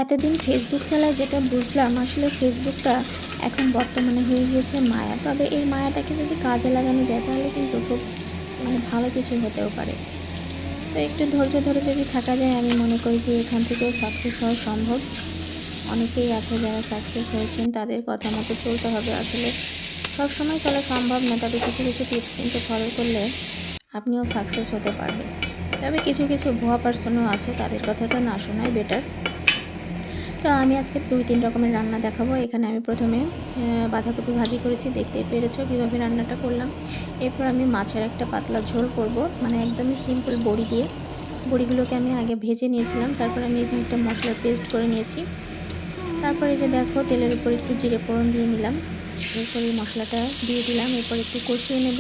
এতদিন ফেসবুক চালায় যেটা বুঝলাম, আসলে ফেসবুকটা এখন বর্তমানে হয়ে গিয়েছে মায়া। তবে এই মায়াটাকে যদি কাজে লাগানো যায় তাহলে কিন্তু খুব ভালো কিছু হতেও পারে। তো একটু ধৈর্য ধরে যদি থাকা যায়, আমি মনে করি যে এখান থেকেও সাকসেস হওয়া সম্ভব। অনেকেই আছে যারা সাকসেস হয়েছেন, তাদের কথা মতো চলতে হবে। আসলে সব সময় চলা সম্ভব না, তবে কিছু কিছু টিপস কিন্তু ফলো করলে আপনিও সাকসেস হতে পারবেন। তবে কিছু কিছু ভুয়া পার্সনও আছে, তাদের কথাটা না শোনাই বেটার। তো আমি আজকে 2-3 রকমের রান্না দেখাবো। এখানে আমি প্রথমে বাঁধাকপি ভাজি করেছি, দেখতে পেরেছো কীভাবে রান্নাটা করলাম। এরপর আমি মাছের একটা পাতলা ঝোল করব, একদমই সিম্পল বড়ি দিয়ে। বড়িগুলোকে আমি আগে ভেজে নিয়েছিলাম, তারপর আমি এখানে একটা মশলার পেস্ট করে নিয়েছি। তারপরে যে দেখো, তেলের উপর একটু জিরে ফোড়ন দিয়ে নিলাম, এরপর এই মশলাটা দিয়ে দিলাম, এরপর একটু কষিয়ে নেব।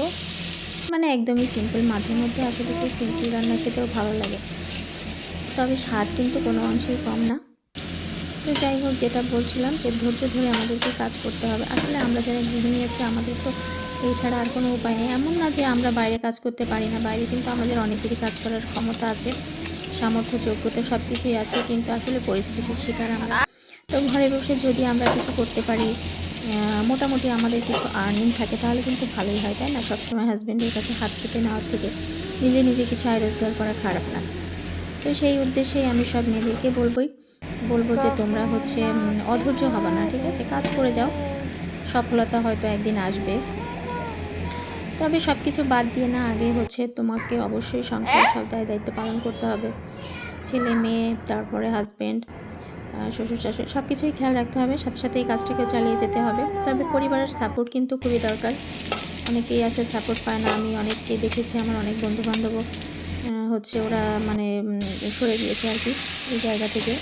একদমই সিম্পল। মাঝে মধ্যে আসলে একটু সিম্পল রান্না খেতেও ভালো লাগে, তবে স্বাদ কিন্তু কোনো অংশেই কম না। তো যাই হোক, যেটা বলছিলাম যে ধৈর্য ধরে আমাদেরকে কাজ করতে হবে। আসলে আমরা যারা গৃহিণী আছি, আমাদের তো এছাড়া আর কোনো উপায় নেই। এমন না যে আমরা বাইরে কাজ করতে পারি না, বাইরে কিন্তু আমাদের অনেকেরই কাজ করার ক্ষমতা আছে, সামর্থ্য, যোগ্যতা সব কিছুই আছে, কিন্তু আসলে পরিস্থিতির শিকার আমরা। তো ঘরে বসে যদি আমরা কিছু করতে পারি, মোটামুটি আমাদের কিছু আর্নিং থাকে, তাহলে কিন্তু ভালোই হয়, তাই না? সবসময় হাজব্যান্ডের কাছে হাত পেতে নেওয়ার থেকে নিজে নিজে কিছু আয় রোজগার করা খারাপ না। তো সেই উদ্দেশ্যেই আমি সব মেয়েদেরকে বলবো যে তোমরা অধৈর্য হবে না, ঠিক আছে? কাজ করে যাও, সফলতা হয়তো একদিন আসবে। তবে সব কিছু বাদ দিয়ে না, আগে তোমাকে অবশ্যই সংসারের সব দায়িত্ব পালন করতে হবে। ছেলে মেয়ে, তারপরে হাজব্যান্ড, শ্বশুর শাশুড়ি, সব কিছুই খেয়াল রাখতে হবে। সাথে সাথে এই কাজটাকেও চালিয়ে যেতে হবে। তবে পরিবারের সাপোর্ট কিন্তু খুবই দরকার। অনেকেই আছে সাপোর্ট পায় না। আমি অনেককে দেখেছি, আমার অনেক বন্ধুবান্ধবও ওরা সরে গিয়েছে আর কি এই জায়গা থেকে।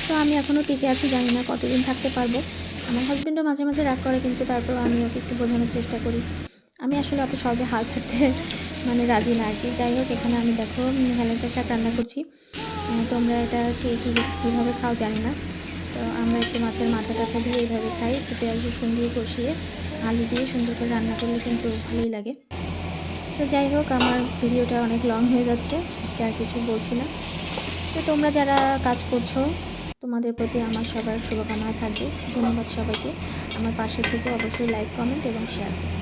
তো আমি এখনও টিকে আছি, জানি না কতদিন থাকতে পারবো। আমার হাজব্যান্ডও মাঝে মাঝে রাগ করে, কিন্তু তারপর আমি ওকে একটু বোঝানোর চেষ্টা করি। আমি আসলে অত সহজে হাল ছাড়তে রাজি না আর কি। যাই হোক, এখানে আমি দেখো হেলেঞ্চা শাক রান্না করছি। তোমরা এটা কীভাবে খাও জানি না। তো আমরা একটু মাছের মাথা টাথা দিয়ে এইভাবে খাই, একটু পেঁয়াজ রসুন দিয়ে কষিয়ে আলু দিয়ে সুন্দর করে রান্না করলে কিন্তু ভালোই লাগে। তো যাই হোক, আমার ভিডিওটা অনেক লং হয়ে যাচ্ছে, আজকে আর কিছু বলছি না। তো তোমরা যারা কাজ করছো, তোমাদের প্রতি আমার সবার শুভকামনা থাকবে। ধন্যবাদ সবাইকে। আমার পাশে থেকে অবশ্যই লাইক, কমেন্ট এবং শেয়ার করো।